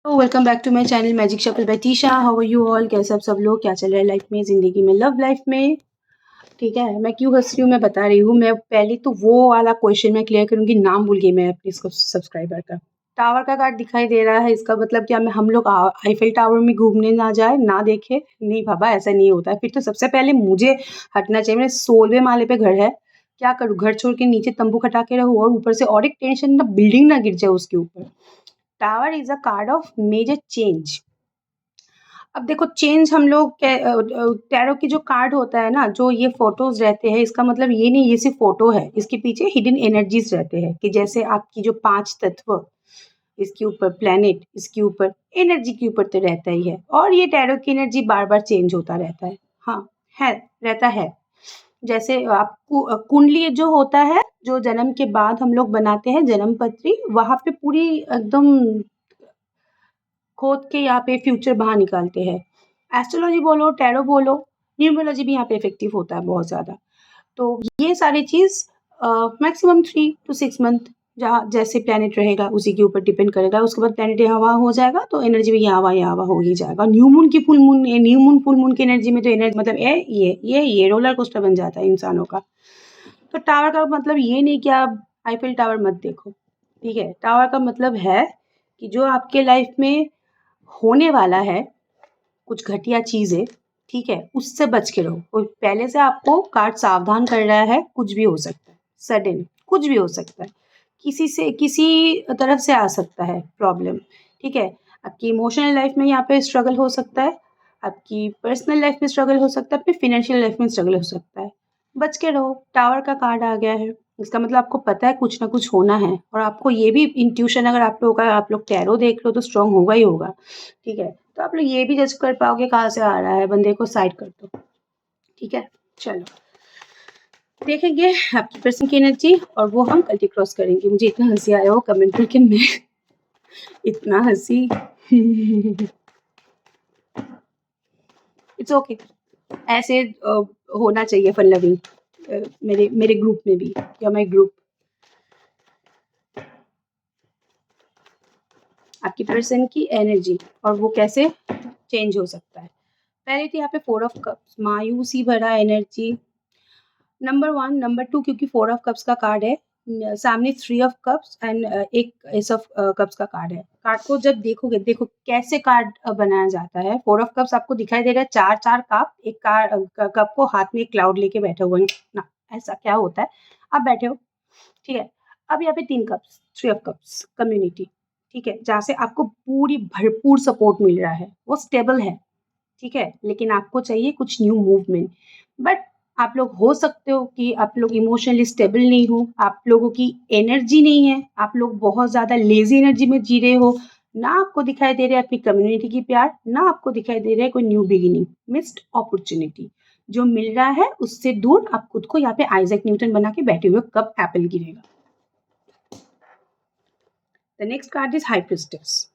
तो welcome back to my channel Magic Shuffle by Tisha. How are you all? कैसे सब लोग? क्या चल रहा है लाइफ में, ज़िंदगी में, लव लाइफ में? ठीक है, मैं क्यों हँस रही हूँ मैं बता रही हूँ। मैं पहले तो वो वाला क्वेश्चन मैं क्लियर करूँगी, नाम भूल गई मैं अपने इसको सब्सक्राइबर का। टावर का कार्ड दिखाई दे रहा है, इसका मतलब क्या हम लोग आईफिल टावर में घूमने ना जाए, ना देखें? नहीं बाबा, ऐसा नहीं होता है। फिर तो सबसे पहले मुझे हटना चाहिए। मेरे 16वें माले पे घर है, क्या करूँ? घर छोड़ के नीचे तंबू खटा के रहूँ और ऊपर से और एक टेंशन, ना बिल्डिंग ना गिर जाए उसके ऊपर। Tower is a card of major change. अब देखो, चेंज हम लोग टैरो की जो कार्ड होता है ना, जो ये फोटोज रहते हैं, इसका मतलब ये नहीं ये सिर्फ फोटो है, इसके पीछे हिडन एनर्जीज रहते हैं। कि जैसे आपकी जो 5 तत्व, इसके ऊपर प्लेनेट, इसके ऊपर एनर्जी के ऊपर तो रहता ही है, और ये टैरो की एनर्जी बार बार चेंज होता रहता है। हाँ, है, रहता है। जैसे आपको कुंडली जो होता है, जो जन्म के बाद हम लोग बनाते हैं, जन्म पत्री, वहां पे पूरी एकदम खोद के यहाँ पे फ्यूचर बाहर निकालते हैं। एस्ट्रोलॉजी बोलो, टैरो बोलो, न्यूमरोलॉजी भी यहाँ पे इफेक्टिव होता है बहुत ज़्यादा। तो ये सारी चीज़ मैक्सिमम 3 to 6 मंथ, जहाँ जैसे प्लैनेट रहेगा उसी के ऊपर डिपेंड करेगा। उसके बाद प्लैनेट यहाँ वहाँ हो जाएगा तो एनर्जी भी यहाँ वहाँ हो ही जाएगा। न्यू मून की full moon, new moon full moon की एनर्जी में तो एनर्जी मतलब ये रोलर कोस्टर बन जाता है इंसानों का। तो टावर का मतलब ये नहीं कि आप आईफिल टावर मत देखो, ठीक है? टावर का मतलब है कि जो आपके लाइफ में होने वाला है, कुछ घटिया चीज़ें, ठीक है? उससे बच के रहो। और पहले से आपको कार्ड सावधान कर रहा है, कुछ भी हो सकता है, सडन कुछ भी हो सकता है। किसी से किसी तरफ से आ सकता है प्रॉब्लम, ठीक है? आपकी इमोशनल लाइफ में यहाँ पे स्ट्रगल हो सकता है, आपकी पर्सनल लाइफ में स्ट्रगल हो सकता है, आपकी फाइनेंशियल लाइफ में स्ट्रगल हो सकता है। बच के रहो। टावर का कार्ड आ गया है, इसका मतलब आपको पता है कुछ ना कुछ होना है, और आपको ये भी इंट्यूशन, अगर आप लोग टैरो देख रहे हो तो स्ट्रांग होगा ही होगा, ठीक है? तो आप लोग ये भी जज कर पाओगे कहाँ से आ रहा है। बंदे को साइड कर दो, ठीक है? चलो देखेंगे आपकी पर्सन की एनर्जी, और वो हम कल्टी क्रॉस करेंगे। मुझे इतना हंसी आया वो कमेंट करके, मैं इतना हंसी। इट्स ओके, ऐसे होना चाहिए फन लविंग। मेरे मेरे ग्रुप में भी, या माय ग्रुप। आपकी पर्सन की एनर्जी और वो कैसे चेंज हो सकता है। पहले तो यहाँ पे 4 ऑफ कप्स, मायूसी भरा एनर्जी, नंबर 1, नंबर 2, क्योंकि 4 ऑफ कप्स का कार्ड है, सामने 3 ऑफ कप्स एंड एक एस ऑफ कप्स का कार्ड है। कार्ड को जब देखोगे, देखो कैसे कार्ड बनाया जाता है। 4 ऑफ कप्स आपको दिखाई दे रहा है, चार चार कप, एक कप को हाथ में एक क्लाउड लेके बैठे हुए ना, ऐसा क्या होता है? आप बैठे हो, ठीक है? अब यहाँ पे 3 कप्स, 3 ऑफ कप्स, कम्युनिटी, ठीक है, जहाँ से आपको पूरी भरपूर सपोर्ट मिल रहा है, वो स्टेबल है, ठीक है? लेकिन आपको चाहिए कुछ न्यू मूवमेंट। बट आप लोग हो सकते हो कि आप लोग इमोशनली स्टेबल नहीं हो, आप लोगों की एनर्जी नहीं है, आप लोग बहुत ज़्यादा लेज़ी एनर्जी में जी रहे हो, ना आपको दिखाई दे रहा है अपनी कम्युनिटी की प्यार, ना आपको दिखाई दे रहा है कोई न्यू बिगिनिंग, मिस्ड अपॉर्च्युनिटी। जो मिल रहा है उससे दूर आप खुद को यहाँ पे आइजैक न्यूटन बना के बैठे हुए, कब एप्पल गिरेगा। The next card is high priestess,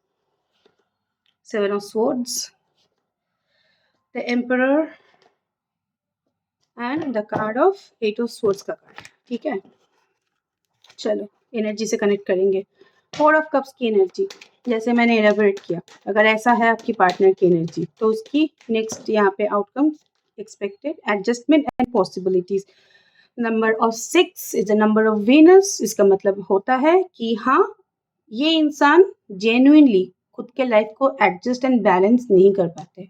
7 of Swords, the emperor and the card of 8 of Swords का कार्ड, ठीक है? चलो एनर्जी से कनेक्ट करेंगे। 4 ऑफ कप्स की एनर्जी, जैसे मैंने एलेबोरेट किया, अगर ऐसा है आपकी पार्टनर की एनर्जी, तो उसकी नेक्स्ट यहाँ पे outcome, expected, adjustment and possibilities. Number of 6 is the number of Venus. इसका मतलब होता है कि हाँ, ये इंसान जेन्युइनली खुद के लाइफ को एडजस्ट एंड बैलेंस नहीं कर पाते,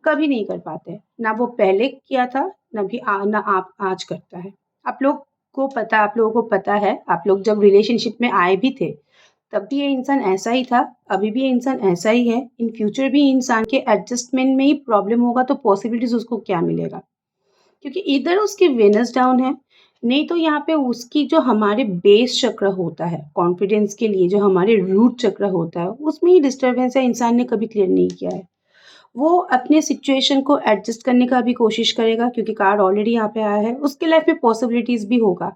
कभी नहीं कर पाते। ना वो पहले किया था, ना आप आज करता है। आप लोगों को पता है, आप लोग जब रिलेशनशिप में आए भी थे, तब भी ये इंसान ऐसा ही था, अभी भी ये इंसान ऐसा ही है, इन फ्यूचर भी इंसान के एडजस्टमेंट में ही प्रॉब्लम होगा, तो पॉसिबिलिटीज उसको क्या मिलेगा? क्योंकि इधर उसकी वेनस डाउन है, नहीं तो यहाँ पे उसकी जो हमारे बेस चक्र होता है, कॉन्फिडेंस के लिए जो हमारे रूट चक्र होता है, उसमें ही डिस्टर्बेंस है, इंसान ने कभी क्लियर नहीं किया है। वो अपने सिचुएशन को एडजस्ट करने का भी कोशिश करेगा, क्योंकि कार्ड ऑलरेडी यहाँ पे आया है, उसके लाइफ में पॉसिबिलिटीज भी होगा,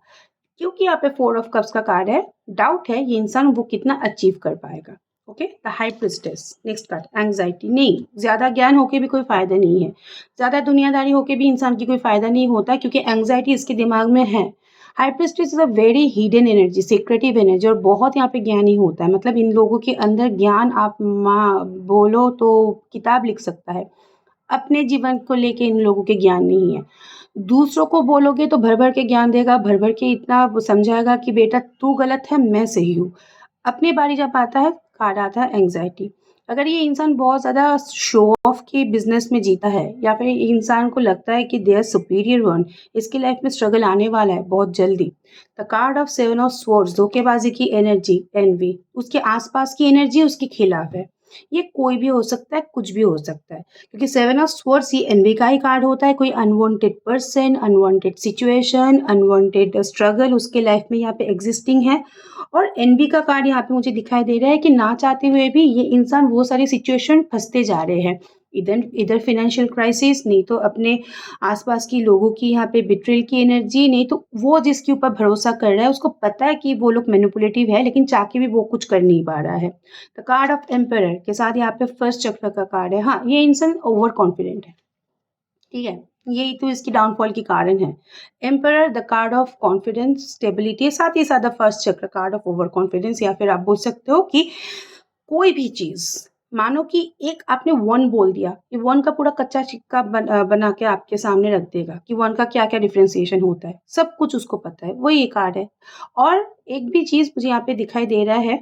क्योंकि यहाँ पे 4 ऑफ कप्स का कार्ड है। डाउट है ये इंसान वो कितना अचीव कर पाएगा। Okay, the high priestess, next card, anxiety. नहीं, ज्यादा ज्ञान होके भी कोई फायदा नहीं है, ज्यादा दुनियादारी होके भी इंसान की कोई फायदा नहीं होता, क्योंकि एंग्जाइटी इसके दिमाग में है। High priestess is a very hidden energy, secretive energy, और बहुत यहाँ पे ज्ञानी होता है। मतलब इन लोगों के अंदर ज्ञान, आप माँ बोलो तो किताब लिख सकता है। अपने जीवन को लेके इन लोगों के ज्ञान नहीं है। दूसरों को बोलोगे तो भर-भर के ज्ञान देगा, भर-भर के इतना वो समझाएगा कि बेटा तू गलत है, मैं सही हूँ। अपनी बारी जब आता है, कार्ड आता है एंग्ज़ायटी। अगर ये इंसान बहुत ज़्यादा शो ऑफ के बिज़नेस में जीता है, या फिर इंसान को लगता है कि दे आर सुपीरियर वन, इसकी लाइफ में स्ट्रगल आने वाला है बहुत जल्दी। The card of seven of swords, धोखेबाज़ी की एनर्जी, एनवी, उसके आस-पास की एनर्जी उसके खिलाफ है। ये कोई भी हो सकता है, कुछ भी हो सकता है। क्योंकि सेवन ऑफ स्वॉर्ड्स ये एनवी का ही कार्ड होता है। कोई unwanted person, unwanted situation, unwanted struggle उसके लाइफ में यहाँ पे एग्जिस्टिंग है। और एनवी का कार्ड यहाँ पे मुझे दिखाई दे रहा है कि ना चाहते हुए भी ये इंसान वो सारी सिचुएशन फँसते जा रहे हैं। इधर इधर फाइनेंशियल क्राइसिस, नहीं तो अपने आस-पास की लोगों की यहाँ पे बिट्रेयल की एनर्जी, नहीं तो वो जिसके ऊपर भरोसा कर रहा है उसको पता है कि वो लोग मैनिपुलेटिव है, लेकिन चाह के भी वो कुछ कर नहीं पा रहा है। द कार्ड ऑफ एम्परर के साथ यहाँ पे फर्स्ट चक्र का कार्ड है। हाँ, ये इंसान ओवर कॉन्फिडेंट है, ठीक है? यही तो इसकी डाउनफॉल की कारण है। Emperor the card of confidence, stability, साथ ही साथ द फर्स्ट चक्र कार्ड ऑफ ओवर कॉन्फिडेंस, या फिर आप बोल सकते हो कि कोई भी चीज़, मानो कि एक आपने 1 बोल दिया, ये 1 का पूरा कच्चा सिक्का बना के आपके सामने रख देगा कि 1 का क्या-क्या डिफरेंशिएशन होता है, सब कुछ उसको पता है, वही ये कार्ड है। और एक भी चीज़ मुझे यहाँ पे दिखाई दे रहा है,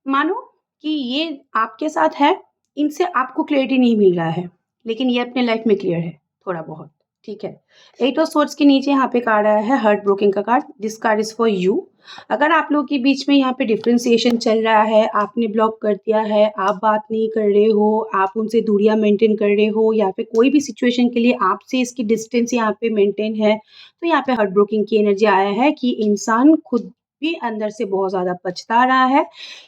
मानो कि ये आपके साथ है, इनसे आपको क्लैरिटी नहीं मिल रहा है, लेकिन ये अपने लाइफ में क्लियर है, थोड़ा बहुत, ठीक है? 8 ऑफ सोर्ड्स के नीचे यहाँ पे कार्ड आया है हार्ट ब्रोकिंग का card, this card is for you. अगर आप लोगों के बीच में यहाँ पे डिफरेंशिएशन चल रहा है, आपने ब्लॉक कर दिया है, आप बात नहीं कर रहे हो, आप उनसे दूरियाँ मेंटेन कर रहे हो, या फिर कोई भी सिचुएशन के लिए आपसे इसकी डिस्टेंस यहाँ पे मेंटेन है, तो यहाँ पे हार्ट ब्रोकिंग की एनर्जी आया है कि इंसान खुद भी अंदर से बहुत ज़्यादा पछता रहा है।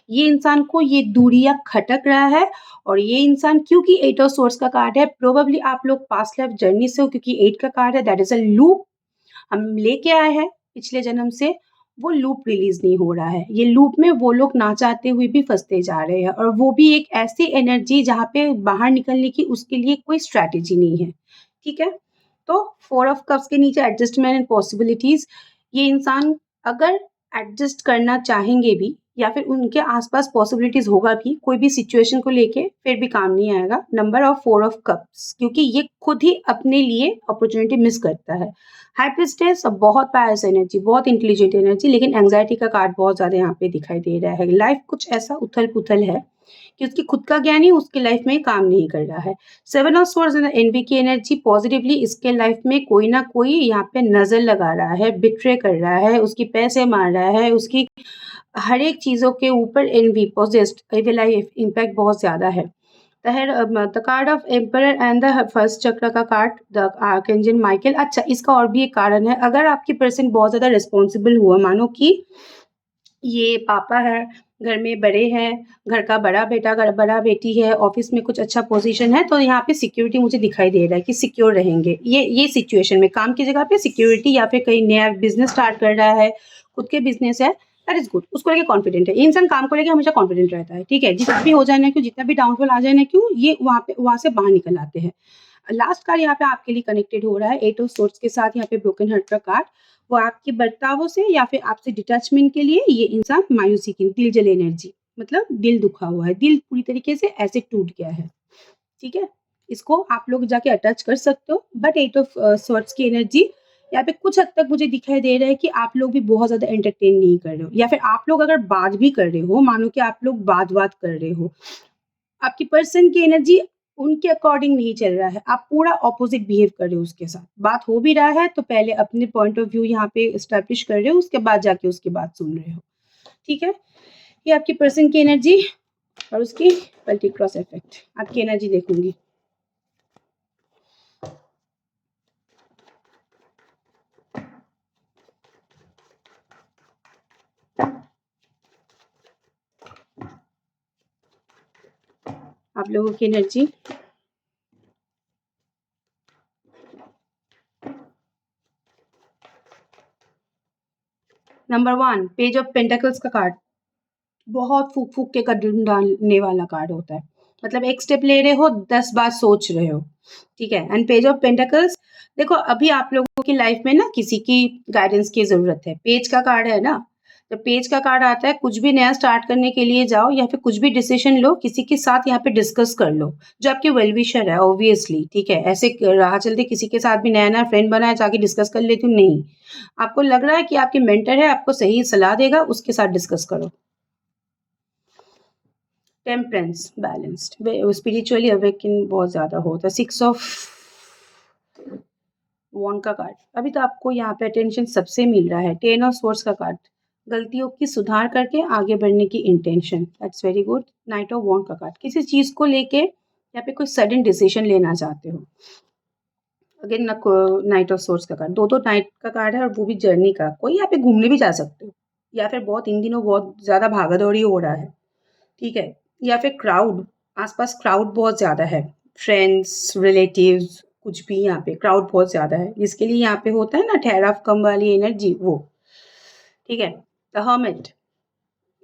ये इंसान को ये दूरियाँ खटक रहा है, और ये इंसान, क्योंकि 8 ऑफ सोर्ड्स का कार्ड है, प्रोबेबली आप लोग पास्ट लाइफ जर्नी से हो, क्योंकि 8 का कार्ड है, दैट इज़ अ लूप हम लेके आए हैं पिछले जन्म से, वो लूप रिलीज़ नहीं हो रहा है। ये लूप में वो लोग ना चाहते हुए भी फँसते जा रहे हैं, और वो भी एक ऐसी एनर्जी जहाँ पे बाहर निकलने की उसके लिए कोई स्ट्रैटेजी नहीं है, ठीक है? तो 4 ऑफ कप्स के नीचे एडजस्टमेंट एंड पॉसिबिलिटीज़, ये इंसान अगर एडजस्ट करना चाहेंगे भी, या फिर उनके आस-पास पॉसिबिलिटीज़ होगा भी, कोई भी सिचुएशन को लेके फिर भी काम नहीं आएगा। नंबर ऑफ 4 ऑफ कप्स, क्योंकि ये खुद ही अपने लिए अपॉर्च्युनिटी मिस करता है। हाई प्रीस्टेस बहुत पायस एनर्जी, बहुत इंटेलिजेंट एनर्जी, लेकिन एंग्जायटी का कार्ड बहुत ज़्यादा यहाँ पे दिखाई दे रहा है। लाइफ कुछ ऐसा उथल-पुथल है कि उसकी खुद का ज्ञान ही उसकी लाइफ में काम नहीं कर रहा है। 7 ऑफ स्वॉर्ड्स एंड एनवी की एनर्जी पॉजिटिवली इसके लाइफ में कोई ना कोई यहाँ पे नज़र लगा रहा है, बिट्रे कर रहा है, उसकी पैसे मार रहा है, उसकी हर एक चीज़ों के ऊपर एनवी, पोजेस्ड, इविल आई इम्पैक्ट बहुत ज़्यादा है। The card of emperor and the first चक्र का कार्ड, द आर्कएंजल माइकल। अच्छा, इसका और भी एक कारण है, अगर आपकी पर्सन बहुत ज़्यादा रिस्पॉन्सिबल हुआ, मानो कि ये पापा है, घर में बड़े हैं, घर का बड़ा बेटा, घर बड़ा बेटी है, ऑफ़िस में कुछ अच्छा पोज़ीशन है, तो यहाँ पे सिक्योरिटी मुझे दिखाई दे रहा है कि सिक्योर रहेंगे। ये सिचुएशन में काम की जगह पे सिक्योरिटी, या फिर कहीं नया बिज़नेस स्टार्ट कर रहा है, खुद के बिज़नेस है, दैट इज़ गुड, उसको लेके कॉन्फिडेंट है। ये इंसान काम को लेके हमेशा कॉन्फिडेंट रहता है, ठीक है? जितना भी हो जाए ना क्यों, जितना भी डाउनफॉल आ जाए ना क्यों, ये वहाँ से बाहर निकल आते हैं। लास्ट कार्ड यहाँ पे आपके लिए कनेक्टेड हो रहा है, 8 ऑफ सोर्ड्स के साथ यहाँ पे ब्रोकन हार्ट का कार्ड। वो आपके बर्तावों से या फिर आपसे डिटैचमेंट के लिए ये इंसान मायूसी की, दिल जल एनर्जी, मतलब दिल दुखा हुआ है, दिल पूरी तरीके से ऐसे टूट गया है, ठीक है? इसको आप लोग जाके अटैच कर सकते हो, बट 8 ऑफ स्वॉर्ड्स की एनर्जी यहाँ पे कुछ हद तक मुझे दिखाई दे रहा है कि आप लोग भी बहुत ज़्यादा एंटरटेन नहीं कर रहे हो, या फिर आप लोग अगर बात भी कर रहे हो, मानो कि आप लोग बात-वात कर रहे हो, आपकी पर्सन की एनर्जी उनके अकॉर्डिंग नहीं चल रहा है, आप पूरा ऑपोज़िट बिहेव कर रहे हो उसके साथ। बात हो भी रहा है तो पहले अपने पॉइंट ऑफ व्यू यहाँ पे एस्टेब्लिश कर रहे हो, उसके बाद जाके उसकी बात सुन रहे हो, ठीक है? ये आपकी पर्सन की एनर्जी और उसकी मल्टी क्रॉस इफ़ेक्ट, आपकी एनर्जी देखूँगी। आप लोगों की energy, number 1 page of pentacles का कार्ड, बहुत फूँक-फूँक के कदम डालने वाला कार्ड होता है। मतलब एक स्टेप ले रहे हो, 10 बार सोच रहे हो, ठीक है? एंड पेज ऑफ पेंटिकल्स, देखो अभी आप लोगों कि लाइफ में ना किसी की गाइडेंस की ज़रूरत है। पेज का कार्ड है ना, जब पेज का कार्ड आता है, कुछ भी नया स्टार्ट करने के लिए जाओ या फिर कुछ भी डिसीज़न लो, किसी के साथ यहाँ पे डिस्कस कर लो, जो आपके वेल विशर है ऑब्वियसली, ठीक है? ऐसे राह चलते किसी के साथ भी नया-नया फ्रेंड बना है, जाके डिस्कस कर लेती हूँ, नहीं। आपको लग रहा है कि आपके मेंटर है, आपको सही सलाह देगा, उसके साथ डिस्कस करो। टेम्परेंस, बैलेंस्ड, स्पिरिचुअली अवेकन बहुत ज़्यादा होता है। 6 ऑफ वॉन्ड का कार्ड, अभी तो आपको यहाँ पे अटेंशन सबसे मिल रहा है। 10 ऑफ स्वॉर्ड्स का कार्ड, गलतियों की सुधार करके आगे बढ़ने की intention, that's very good. Knight of wand का कार्ड, किसी चीज़ को लेके यहाँ पे कोई सडन डिसीजन लेना चाहते हो। अगेन नाइट ऑफ सोर्स का कार्ड, दो नाइट का कार्ड है और वो भी जर्नी का। कोई यहाँ पे घूमने भी जा सकते हो या फिर बहुत इन दिनों बहुत ज़्यादा भागा दौड़ी हो रहा है, ठीक है? या फिर क्राउड, आसपास क्राउड बहुत ज़्यादा है, फ्रेंड्स, रिलेटिव्स, कुछ भी यहाँ पे क्राउड बहुत ज़्यादा है, जिसके लिए यहाँ पे होता है ना ठहराव कम वाली एनर्जी, वो, ठीक है? द हर्मिट,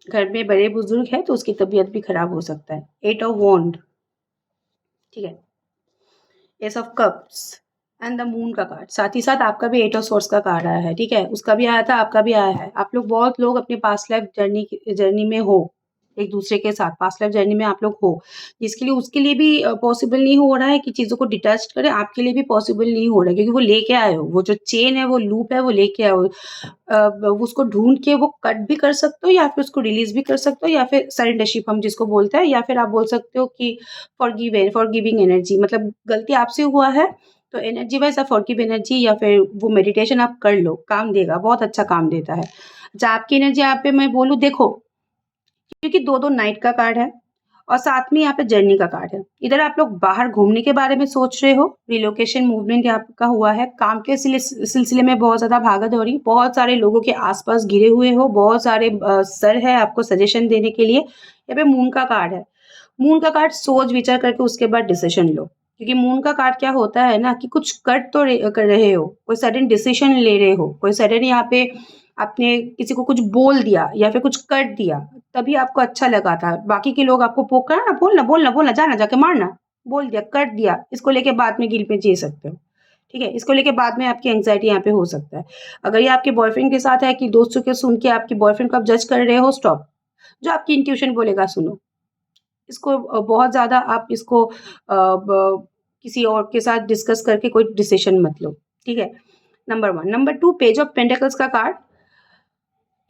घर में बड़े बुजुर्ग है तो उसकी तबीयत भी खराब हो सकता है। 8 ऑफ वॉन्ड, ठीक है? S of cups and the moon का कार्ड, साथ ही साथ आपका भी 8 ऑफ सोर्स का कार्ड आया है, ठीक है? उसका भी आया था, आपका भी आया है। आप लोग बहुत लोग अपने पास्ट लाइफ जर्नी में हो, एक दूसरे के साथ पास्ट लाइफ जर्नी में आप लोग हो, जिसके लिए उसके लिए भी पॉसिबल नहीं हो रहा है कि चीज़ों को डिटैच करें, आपके लिए भी पॉसिबल नहीं हो रहा है क्योंकि वो लेके आए हो, वो जो चेन है, वो लूप है, वो लेके आए हो। उसको ढूँढ के वो कट भी कर सकते हो या फिर उसको रिलीज़ भी कर सकते हो या फिर सरेंडरशिप हम जिसको बोलते हैं, या फिर आप बोल सकते हो कि फॉरगिविंग एनर्जी, मतलब गलती आपसे हुआ है, तो एनर्जी वाइज़ आप फॉरगिव एनर्जी या फिर वो मेडिटेशन आप कर लो, काम देगा, बहुत अच्छा काम देता है। अच्छा, आपकी एनर्जी यहाँ पे मैं बोलूँ, देखो, क्योंकि 2-2 नाइट का कार्ड है और साथ में यहाँ पे जर्नी का कार्ड है। इधर आप लोग बाहर घूमने के बारे में सोच रहे हो, रिलोकेशन मूवमेंट आपका हुआ है, काम के सिलसिले में बहुत ज़्यादा भागा-दौड़ी, बहुत सारे लोगों के आस-पास घिरे हुए हो, बहुत सारे सर है आपको सजेशन देने के लिए। यहाँ पे मून का कार्ड है। मून का कार्ड सोच विचार करके उसके बाद डिसीजन लो, क्योंकि मून का कार्ड क्या होता है ना कि कुछ कर रहे हो, कोई सडन डिसीजन ले रहे हो, कोई सडन यहाँ पे आपने किसी को कुछ बोल दिया या फिर कुछ कर दिया, तभी आपको अच्छा लगा था। बाकी के लोग आपको पोक कर ना, बोलना बोलना बोलना, जाना जाके मारना, बोल दिया, कर दिया, इसको लेके बाद में गिल्ट में जी सकते हो, ठीक है? इसको लेके बाद में आपकी एंग्जायटी यहाँ पे हो सकता है। अगर ये आपके बॉयफ्रेंड के साथ है कि दोस्तों के सुन के आपके बॉयफ्रेंड को आप जज कर रहे हो, स्टॉप। जो आपकी इंट्यूशन बोलेगा सुनो। इसको बहुत ज़्यादा आप इसको किसी और के साथ डिस्कस करके कोई डिसीजन मत लो, ठीक है? Number 1। Number 2, page of pentacles का कार्ड।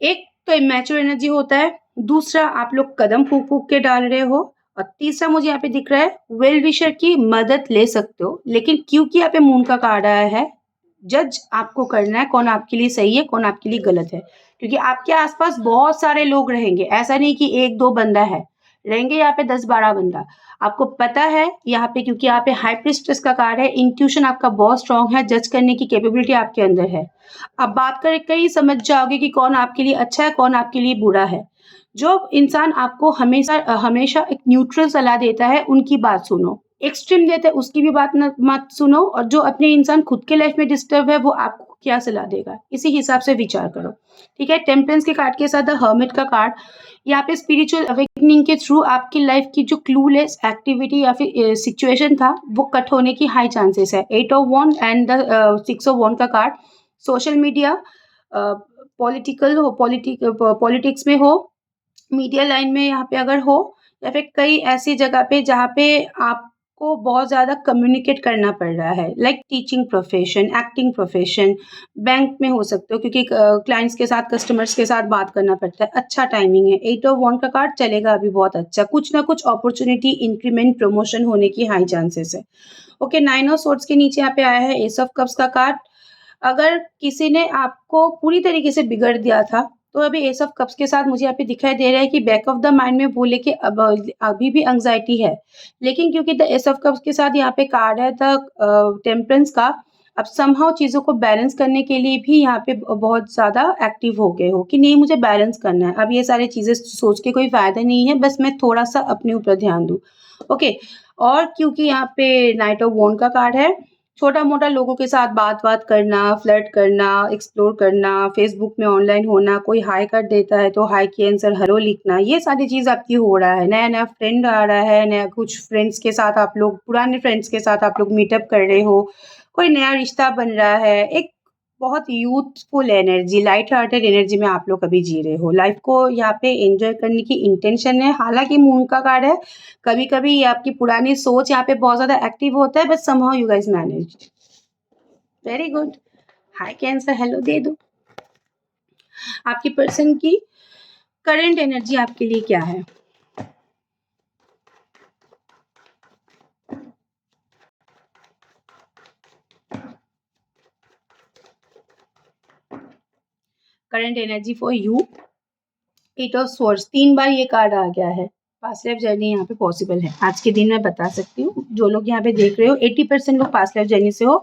एक तो इमैच्योर एनर्जी होता है, दूसरा आप लोग कदम फूँक-फूँक के डाल रहे हो और तीसरा मुझे यहाँ पे दिख रहा है वेल विशर की मदद ले सकते हो, लेकिन क्योंकि यहाँ पे मून का कार्ड आया है, जज आपको करना है कौन आपके लिए सही है, कौन आपके लिए गलत है। क्योंकि आपके आस-पास बहुत सारे लोग रहेंगे, ऐसा नहीं कि 1-2 बंदा है, रहेंगे यहाँ पे 10-12 बंदा। आपको पता है यहाँ पे, क्योंकि यहाँ पे हाई प्रीस्टेस का कार्ड है, इंट्यूशन आपका बहुत स्ट्रॉन्ग है, जज करने की कैपेबिलिटी आपके अंदर है। आप बात करके ही समझ जाओगे कि कौन आपके लिए अच्छा है, कौन आपके लिए बुरा है। जो इंसान आपको हमेशा एक न्यूट्रल सलाह देता है, उनकी बात सुनो। एक्सट्रीम देता है, उसकी भी बात न मत सुनो, और जो अपने इंसान खुद के लाइफ में डिस्टर्ब है, वो आपको क्या सलाह देगा, इसी हिसाब से विचार करो, ठीक है? टेम्परेंस के कार्ड के साथ द हर्मिट का कार्ड, यहाँ पे स्पिरिचुअल अवेकनिंग के थ्रू आपकी लाइफ की जो क्लूलेस एक्टिविटी या फिर सिचुएशन था, वो कट होने की हाई चांसेस है। 8 of wand and the 6 of wand का कार्ड, सोशल मीडिया, पॉलिटिक्स में हो, मीडिया लाइन में यहाँ पे अगर हो, या फिर कई ऐसी जगह पे जहाँ पे आपको बहुत ज़्यादा कम्युनिकेट करना पड़ रहा है, like teaching profession, acting profession, bank में हो सकते हो क्योंकि क्लाइंट्स के साथ, कस्टमर्स के साथ बात करना पड़ता है। अच्छा टाइमिंग है। 8 ऑफ वॉन्ड का कार्ड चलेगा अभी बहुत अच्छा, कुछ ना कुछ अपॉर्चुनिटी, इंक्रीमेंट, प्रमोशन होने की हाई चांसेस है। ओके, 9 ऑफ सोर्ड्स के नीचे यहाँ पे आया है एस ऑफ कप्स का कार्ड। अगर किसी ने आपको पूरी तरीके से बिगड़ दिया था, तो अभी एस ऑफ कप्स के साथ मुझे यहाँ पे दिखाई दे रहा है कि बैक ऑफ द माइंड में बोले कि अब अभी भी एंग्जायटी है, लेकिन क्योंकि द एस ऑफ कप्स के साथ यहाँ पे कार्ड है द टेम्परेंस का, अब समहाउ चीज़ों को बैलेंस करने के लिए भी यहाँ पे बहुत ज़्यादा एक्टिव हो गए हो कि नहीं, मुझे बैलेंस करना है। अब ये सारी चीज़ें सोच के कोई फ़ायदा नहीं है, बस मैं थोड़ा-सा अपने ऊपर ध्यान दूँ। ओके, और क्योंकि यहाँ पे नाइट ऑफ वॉन्ड का कार्ड है, छोटा-मोटा लोगों के साथ बात-वात करना, फ्लर्ट करना, एक्सप्लोर करना, फ़ेसबुक में ऑनलाइन होना, कोई हाय कर देता है तो हाय की आंसर हेलो लिखना, ये सारी चीज़ आपकी हो रहा है। नया-नया फ्रेंड आ रहा है, नया कुछ फ्रेंड्स के साथ आप लोग, पुराने फ्रेंड्स के साथ आप लोग मीटअप कर रहे हो, कोई नया रिश्ता बन रहा है, एक बहुत youthful energy, light hearted energy में आप लोग अभी जी रहे हो। लाइफ को यहाँ पे एन्जॉय करने की इंटेंशन है। हालाँकि मून का कार्ड है, कभी-कभी ये आपकी पुरानी सोच यहाँ पे बहुत ज़्यादा एक्टिव होता है, but somehow you guys managed. Very good. Hi Cancer, hello दे दो। आपकी पर्सन की करंट एनर्जी आपके लिए क्या है? Current energy for you, 8 of swords, 3 बार ये कार्ड आ गया है। पास्ट लाइफ जर्नी यहाँ पे पॉसिबल है। आज के दिन मैं बता सकती हूँ, जो लोग यहाँ पे देख रहे हो 80% लोग पास्ट लाइफ जर्नी से हो।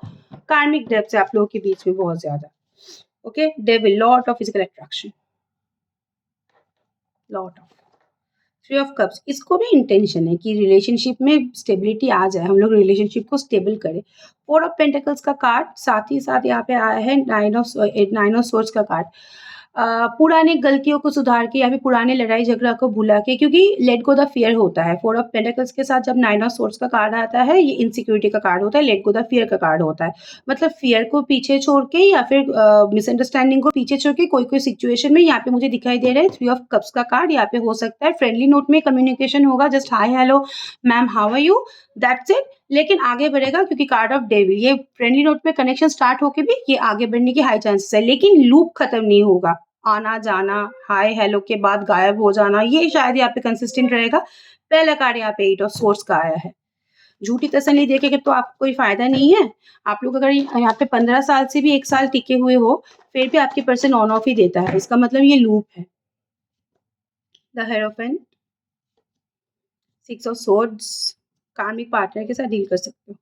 कार्मिक डेप्थ से आप लोगों के बीच में बहुत ज़्यादा। Okay, devil, lot of physical attraction, lot of 3 of cups. इसको भी इंटेंशन है कि रिलेशनशिप में स्टेबिलिटी आ जाए, हम लोग रिलेशनशिप को स्टेबल करें। 4 ऑफ पेंटिकल्स का कार्ड, साथ ही साथ यहाँ पे आया है 9 ऑफ सोर्ड्स का कार्ड। पुराने गलतियों को सुधार के या फिर पुराने लड़ाई झगड़ा को भुला के, क्योंकि लेट गो द फियर होता है। 4 ऑफ पेंटिकल्स के साथ जब 9 ऑफ सोर्ड्स का कार्ड आता है, ये इनसिक्योरिटी का कार्ड होता है, लेट गो द फियर का कार्ड होता है। मतलब फियर को पीछे छोड़ के या फिर मिसअंडरस्टैंडिंग को पीछे छोड़ के कोई-कोई सिचुएशन में यहाँ पे मुझे दिखाई दे रहा है 3 ऑफ कप्स का कार्ड यहाँ पे हो सकता है। फ्रेंडली नोट में कम्युनिकेशन होगा, just hi, hello, ma'am, how are you? That's it. लेकिन आगे बढ़ेगा क्योंकि कार्ड ऑफ डेविल, ये फ्रेंडली नोट में कनेक्शन स्टार्ट होके भी ये आगे बढ़ने की हाई चांसेस है, लेकिन लूप खत्म नहीं होगा। आना-जाना, हाय हेलो के बाद गायब हो जाना, ये शायद यहाँ पे कंसिस्टेंट रहेगा। पहला कार्ड यहाँ पे 8 ऑफ सोर्ड्स का आया है। झूठी तसल्ली देके तो आपको कोई फ़ायदा नहीं है। आप लोग अगर यहाँ पे 15 साल से भी 1 साल टिके हुए हो, फिर भी आपकी पर्सन ऑन ऑफ ही देता है। इसका मतलब ये लूप है। द हिएरोफेंट, 6 ऑफ सोर्ड्स, कार्मिक पार्टनर के साथ डील कर सकते हो।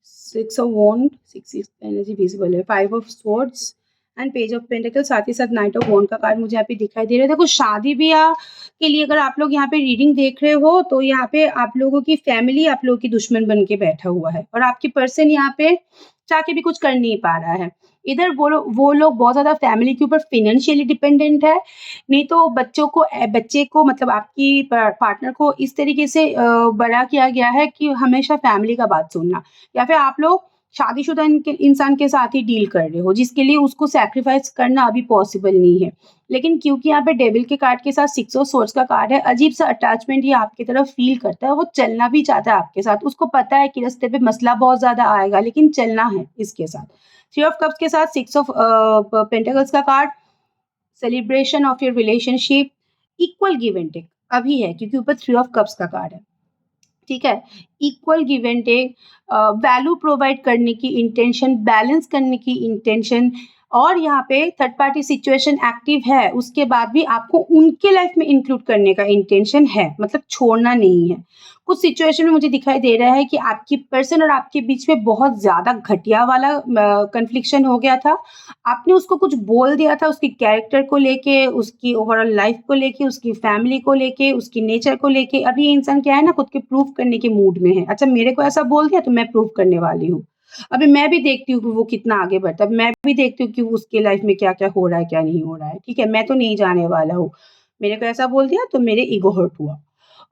6 ऑफ वॉन्ड, 6 एनर्जी विजिबल है। 5 of swords and page of pentacle, साथ ही साथ नाइट ऑफ वॉन्ड का कार्ड मुझे यहाँ पे दिखाई दे रहा है। देखो, शादी-ब्याह के लिए अगर आप लोग यहाँ पे रीडिंग देख रहे हो, तो यहाँ पे आप लोगों की फैमिली आप लोगों की दुश्मन बन के बैठा हुआ है और आपकी पर्सन यहाँ पे चाह के भी कुछ कर नहीं पा रहा है। इधर वो लोग बहुत ज़्यादा फैमिली के ऊपर फाइनेंशियली डिपेंडेंट है, नहीं तो बच्चे को मतलब आपकी पार्टनर को इस तरीके से बड़ा किया गया है कि हमेशा फैमिली का बात सुनना, या फिर आप लोग शादीशुदा इंसान के साथ ही डील कर रहे हो, जिसके लिए उसको सैक्रिफाइस करना अभी पॉसिबल नहीं है। लेकिन क्योंकि यहाँ पे डेविल के कार्ड के साथ 6 ऑफ सोर्ड्स का कार्ड है, अजीब सा अटैचमेंट ये आपकी तरफ फील करता है। वो चलना भी चाहता है आपके साथ। उसको पता है कि रास्ते पे मसला बहुत ज़्यादा आएगा, लेकिन चलना है इसके साथ। 3 ऑफ कप्स के साथ 6 ऑफ पेंटाकल्स का card, celebration of your relationship, equal give and take अभी है, क्योंकि ऊपर 3 ऑफ कप्स का कार्ड है। ठीक है? Equal give and take, value provide करने की इंटेंशन, बैलेंस करने की इंटेंशन, और यहाँ पे थर्ड पार्टी सिचुएशन एक्टिव है, उसके बाद भी आपको उनके लाइफ में इंक्लूड करने का इंटेंशन है, मतलब छोड़ना नहीं है। कुछ सिचुएशन में मुझे दिखाई दे रहा है कि आपकी पर्सन और आपके बीच में बहुत ज़्यादा घटिया वाला कन्फ्लिक्शन हो गया था। आपने उसको कुछ बोल दिया था उसके कैरेक्टर को लेके, उसकी ओवरऑल लाइफ को लेके, उसकी फैमिली को लेके, उसकी नेचर को लेके। अब ये इंसान क्या है ना, खुद के प्रूफ करने के मूड में है। अच्छा, मेरे को ऐसा बोल दिया तो मैं प्रूफ करने वाली हूँ। अभी मैं भी देखती हूँ कि वो कितना आगे बढ़ता है। मैं भी देखती हूँ कि उसके लाइफ में क्या-क्या हो रहा है, क्या नहीं हो रहा है। ठीक है? मैं तो नहीं जाने वाला हूँ। मेरे को ऐसा बोल दिया तो मेरे ईगो हर्ट हुआ।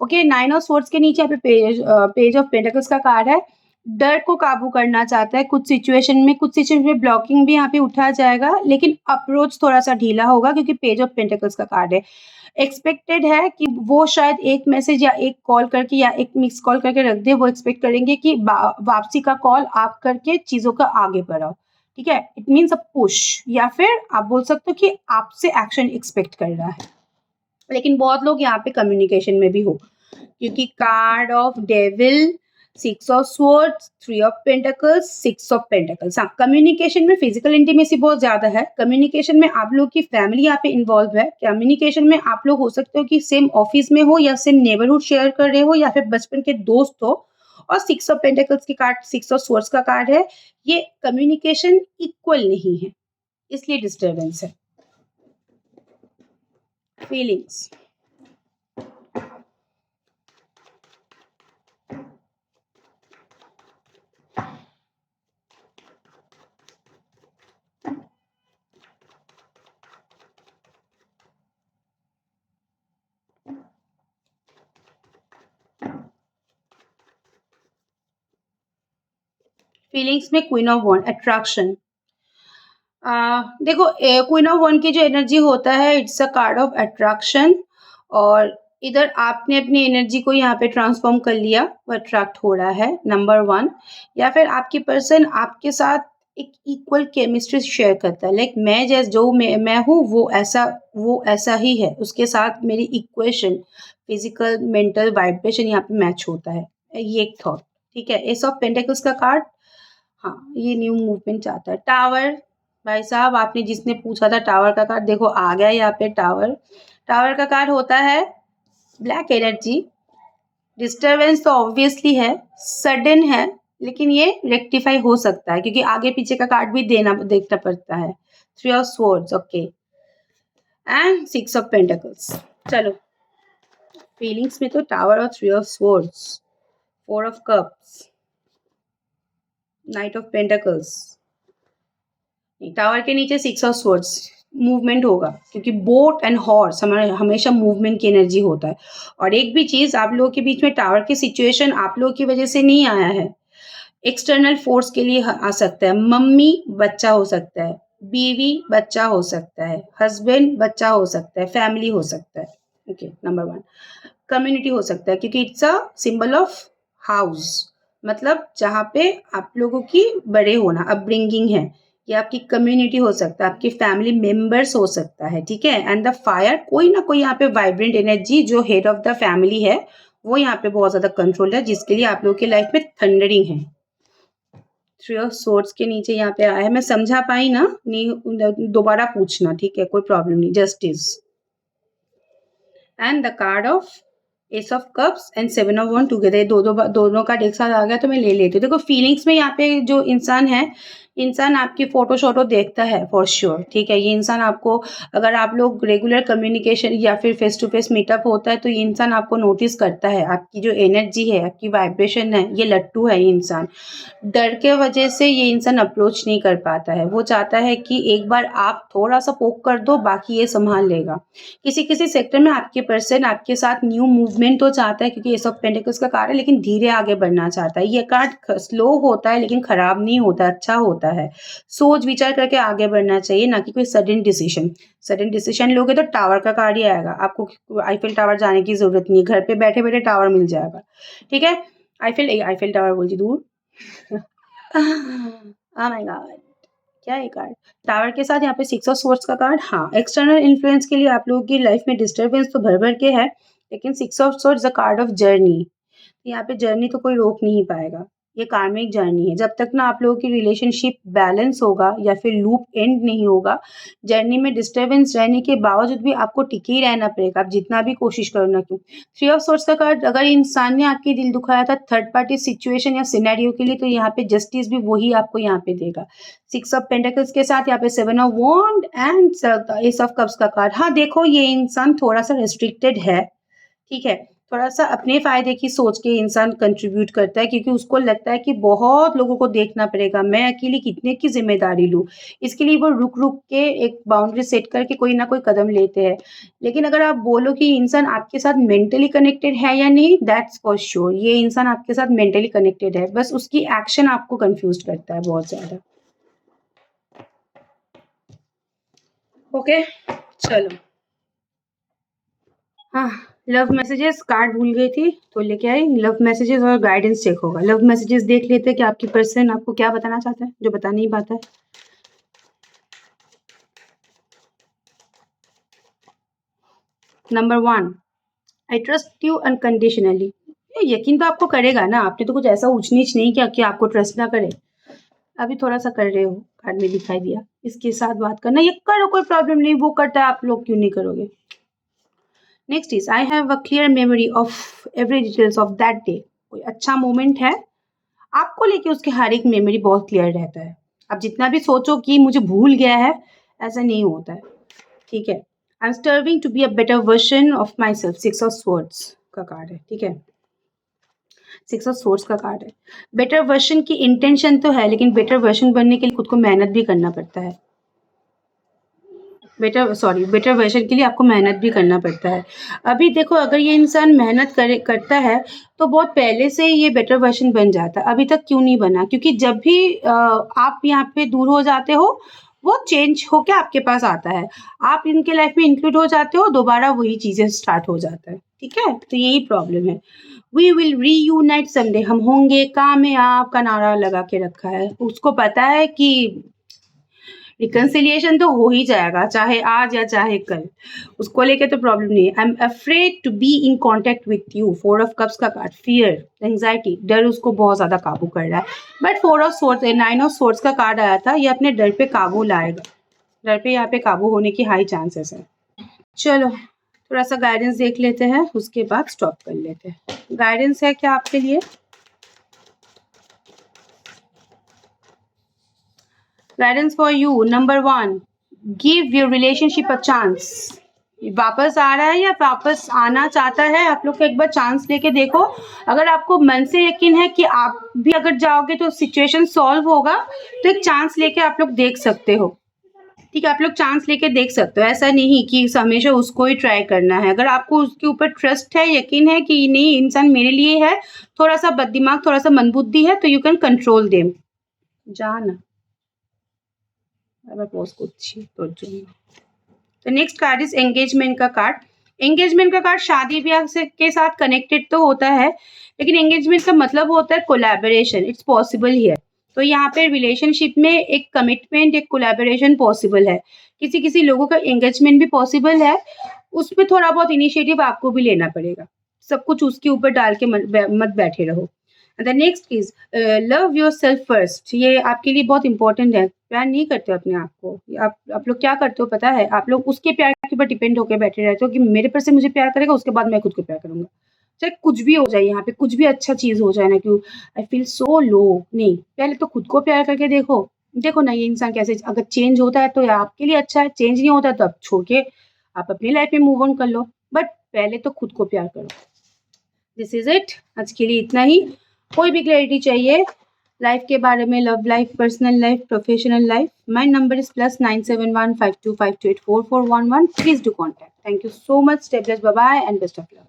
ओके, 9 ऑफ सोर्ड्स के नीचे यहाँ पे पेज ऑफ पेंटाकल्स का कार्ड है। डर को काबू करना चाहता है कुछ सिचुएशन में ब्लॉकिंग भी यहाँ पे उठा जाएगा, लेकिन अप्रोच थोड़ा-सा ढीला होगा क्योंकि पेज ऑफ पेंटाकल्स का कार्ड है। एक्सपेक्टेड है कि वो शायद एक मैसेज या एक कॉल करके या एक मिस्ड कॉल करके रख दे। वो एक्सपेक्ट करेंगे कि वापसी का कॉल आप करके चीज़ों को आगे बढ़ाओ। ठीक है? इट मीन्स अ पुश, या फिर आप बोल सकते हो कि आपसे एक्शन एक्सपेक्ट कर रहा है। लेकिन बहुत लोग यहाँ पे कम्युनिकेशन में भी हो, क्योंकि card of devil, 6 of swords, 3 of pentacles, 6 of pentacles. हाँ, कम्युनिकेशन में फिजिकल इंटीमेसी बहुत ज़्यादा है। कम्युनिकेशन में आप लोग की फैमिली यहाँ पे इन्वॉल्व है। कम्युनिकेशन में आप लोग हो सकते हो कि सेम ऑफिस में हो या सेम नेबरहुड शेयर कर रहे हो या फिर बचपन के दोस्त हो। और 6 ऑफ पेंटिकल्स की कार्ड, 6 ऑफ स्वॉर्ड्स का कार्ड है। ये कम्युनिकेशन इक्वल नहीं है, इसलिए डिस्टर्बेंस है। फीलिंग्स, फीलिंग्स में क्वीन ऑफ वॉन्ड, अट्रैक्शन, देखो क्वीन ऑफ वन की जो एनर्जी होता है it's a card of attraction और इधर आपने अपनी एनर्जी को यहाँ पे ट्रांसफॉर्म कर लिया वो अट्रैक्ट हो रहा है नंबर वन या फिर आपकी पर्सन आपके साथ एक इक्वल केमिस्ट्री शेयर करता है लाइक मैं जैस जो मैं हूँ वो ऐसा ही है उसके साथ मेरी इक्वेशन फिजिकल मेंटल वाइब्रेशन यहाँ पे मैच होता है ये एक थॉट ठीक है एस ऑफ पेंटेकल्स का कार्ड हाँ ये न्यू मूवमेंट चाहता है टावर भाई साहब आपने जिसने पूछा था टावर का कार्ड देखो आ गया यहाँ पे टावर टावर का कार्ड होता है ब्लैक एनर्जी डिस्टरबेंस तो ऑब्वियसली है सडन है लेकिन ये रेक्टिफाई हो सकता है क्योंकि आगे पीछे का कार्ड भी देखना पड़ता है three of swords okay and six of pentacles चलो फीलिंग्स में तो टावर और three of swords four of cups night of pentacles tower के नीचे सिक्स ऑफ स्वॉर्ड्स मूवमेंट होगा क्योंकि बोट एंड हॉर्स हमारे हमेशा मूवमेंट की एनर्जी होता है और एक भी चीज आप लोगों के बीच में टावर की सिचुएशन आप लोगों की वजह से नहीं आया है एक्सटर्नल फोर्स के लिए आ सकता है मम्मी बच्चा हो सकता है बीवी बच्चा हो सकता है हस्बैंड बच्चा हो सकता है फैमिली हो सकता है ओके नंबर वन कम्युनिटी हो सकता है क्योंकि it's a symbol of house मतलब जहाँ पे आप लोगों की बड़े होना अपब्रिंगिंग है ये आपकी कम्युनिटी हो सकता है आपकी फैमिली मेंबर्स हो सकता है ठीक है एंड द फायर कोई ना कोई यहाँ पे वाइब्रेंट एनर्जी जो हेड ऑफ द फैमिली है वो यहाँ पे बहुत ज्यादा कंट्रोल है जिसके लिए आप लोगों की लाइफ में थंडरिंग है थ्री ऑफ सोर्ड्स के नीचे यहाँ पे आया है मैं समझा पाई ना नहीं दोबारा पूछना ठीक है कोई प्रॉब्लम नहीं justice and the card of S of cups and seven of one together दोनों का एक साथ आ गया तो मैं ले लेती हूँ देखो फीलिंग्स में यहाँ पे जो इंसान आपकी फोटो शोटो देखता है फॉर श्योर ठीक है ये इंसान आपको अगर आप लोग रेगुलर कम्युनिकेशन या फिर फेस टू फेस मीटअप होता है तो ये इंसान आपको नोटिस करता है आपकी जो एनर्जी है आपकी वाइब्रेशन है ये लट्टू है ये इंसान डर के वजह से ये इंसान अप्रोच नहीं कर पाता है वो चाहता है कि एक बार आप थोड़ा सा पोक कर दो बाकी ये संभाल लेगा किसी किसी सेक्टर में आपके पर्सन आपके साथ न्यू मूवमेंट तो चाहता है क्योंकि एस ऑफ पेंटिकल्स का कार्ड है लेकिन धीरे आगे बढ़ना चाहता है ये कार्ड स्लो होता है लेकिन खराब नहीं होता अच्छा होता है सोच विचार करके आगे बढ़ना चाहिए ना कि कोई सडन डिसीजन लोगे तो टावर का कार्ड ही आएगा आपको आईफिल टावर जाने की जरूरत नहीं है घर पे बैठे बैठे टावर मिल जाएगा ठीक है आईफिल टावर बोल दी दूर oh my god क्या है कार्ड टावर के साथ यहाँ पे सिक्स ऑफ स्वॉर्ड्स का कार्ड हाँ एक्सटर्नल इन्फ्लुएंस के लिए आप लोगों की लाइफ में डिस्टर्बेंस तो भर भर के है लेकिन six of swords the card of journey यहाँ पे जर्नी तो कोई रोक नहीं पाएगा ये कार्मिक जर्नी है जब तक ना आप लोगों की रिलेशनशिप बैलेंस होगा या फिर लूप एंड नहीं होगा जर्नी में डिस्टर्बेंस रहने के बावजूद भी आपको टिके ही रहना पड़ेगा आप जितना भी कोशिश करो ना क्यों थ्री ऑफ सोर्स का कार्ड अगर इंसान ने आपकी दिल दुखाया था थर्ड पार्टी सिचुएशन या सिनेरियो के लिए तो यहाँ पे जस्टिस भी वही आपको यहाँ पे देगा सिक्स ऑफ पेंटिकल्स के साथ यहाँ पे seven of wand and ace of cups का कार्ड हाँ देखो ये इंसान थोड़ा सा रेस्ट्रिक्टेड है ठीक है थोड़ा सा अपने फायदे की सोच के इंसान कंट्रीब्यूट करता है क्योंकि उसको लगता है कि बहुत लोगों को देखना पड़ेगा मैं अकेली कितने की जिम्मेदारी लूँ इसके लिए वो रुक रुक के एक बाउंड्री सेट करके कोई ना कोई कदम लेते हैं लेकिन अगर आप बोलो कि इंसान आपके साथ मेंटली कनेक्टेड है या नहीं दैट्स फॉर श्योर ये इंसान आपके साथ मेंटली कनेक्टेड है बस उसकी एक्शन आपको कंफ्यूज करता है बहुत ज्यादा ओके चलो हाँ लव मैसेजेस कार्ड भूल गई थी तो लेके आई लव मैसेजेस और गाइडेंस चेक होगा लव मैसेजेस देख लेते हैं कि आपकी पर्सन आपको क्या बताना चाहता है जो बता नहीं पाता है number one I trust you unconditionally यकीन तो आपको करेगा ना आपने तो कुछ ऐसा ऊंच नीच नहीं किया कि आपको ट्रस्ट ना करे अभी थोड़ा सा कर रहे हो कार्ड में दिखाई दिया इसके साथ बात करना ये करो कोई प्रॉब्लम नहीं वो करता है आप लोग क्यों नहीं करोगे next is I have a clear memory of every details of that day कोई अच्छा मोमेंट है आपको लेके उसके हर एक मेमोरी बहुत क्लियर रहता है आप जितना भी सोचो कि मुझे भूल गया है ऐसा नहीं होता है ठीक है I am striving to be a better version of myself six of swords का कार्ड है ठीक है सिक्स ऑफ स्वॉर्ड्स का कार्ड है बेटर वर्जन की इंटेंशन तो है लेकिन बेटर वर्जन बनने के लिए खुद को मेहनत भी करना पड़ता है बेटर वर्जन के लिए आपको मेहनत भी करना पड़ता है अभी देखो अगर ये इंसान मेहनत करता है तो बहुत पहले से ये बेटर वर्जन बन जाता है अभी तक क्यों नहीं बना क्योंकि जब भी आप यहाँ पे दूर हो जाते हो वो चेंज होके आपके पास आता है, आप इनके लाइफ में इंक्लूड हो जाते हो, दोबारा वही चीज़ें स्टार्ट हो जाता है, ठीक है? तो यही प्रॉब्लम है। वी विल रीयूनाइट समडे, हम होंगे कामयाब का नारा लगा के रखा है, उसको पता है कि रिकंसिलिएशन तो हो ही जाएगा, चाहे आज या चाहे कल, उसको लेके तो प्रॉब्लम नहीं है। I am afraid to be in contact with you, 4 of cups का कार्ड, फियर, एंग्जाइटी, डर उसको बहुत ज़्यादा काबू कर रहा है। But 4 of swords, 9 of swords का कार्ड आया था, ये अपने डर पे काबू लाएगा, डर पे यहाँ पे काबू होने की हाई चांसेस है। चलो थोड़ा सा गाइडेंस देख लेते हैं, उसके बाद स्टॉप कर लेते हैं। गाइडेंस है क्या आपके लिए? Guidance for you, number 1, give your relationship a chance. वापस आ रहा है या वापस आना चाहता है, आप लोग को एक बार चांस लेके देखो। अगर आपको मन से यकीन है कि आप भी अगर जाओगे तो सिचुएशन सॉल्व होगा, तो एक चांस लेके आप लोग देख सकते हो, ठीक है? आप लोग चांस लेके देख सकते हो, ऐसा नहीं कि हमेशा उसको ही ट्राई करना है। अगर आपको उसके ऊपर ट्रस्ट है, यकीन है कि नहीं इंसान मेरे लिए है, थोड़ा सा बददिमाग, थोड़ा सा मंदबुद्धि है, तो यू कैन कंट्रोल देम। जाना तो नेक्स्ट कार्ड इज एंगेजमेंट का कार्ड। एंगेजमेंट का कार्ड शादी ब्याह से के साथ कनेक्टेड तो होता है, लेकिन एंगेजमेंट का मतलब होता है कोलैबोरेशन, इट्स पॉसिबल हियर। तो यहाँ पे रिलेशनशिप में एक कमिटमेंट, एक कोलैबोरेशन पॉसिबल है। किसी किसी लोगों का एंगेजमेंट भी पॉसिबल है, उसमें थोड़ा बहुत इनिशिएटिव आपको भी लेना पड़ेगा, सब कुछ उसके ऊपर डाल के मत बैठे रहो। The next is love your self first, ये आपके लिए बहुत इंपॉर्टेंट है। प्यार नहीं करते हो अपने आप को, आप लोग क्या करते हो पता है? आप लोग उसके प्यार के ऊपर डिपेंड होकर बैठे रहते हो कि मेरे पर से मुझे प्यार करेगा, उसके बाद मैं खुद को प्यार करूंगा, चाहे कुछ भी हो जाए, यहाँ पे कुछ भी अच्छा चीज हो जाए ना, क्यों आई फील सो लो, नहीं, पहले तो खुद को प्यार करके देखो। देखो ना ये इंसान कैसे, अगर चेंज होता है तो ये आपके लिए अच्छा है, चेंज नहीं होता तो आप छोड़ के आप अपनी लाइफ में मूव ऑन कर लो, बट पहले तो खुद को प्यार करो। दिस इज इट, आज के लिए इतना ही। कोई भी क्लैरिटी चाहिए लाइफ के बारे में, love life, personal life, professional life, my number is +9715252844111, please do contact. Thank you so much, stay blessed, bye bye and best of luck.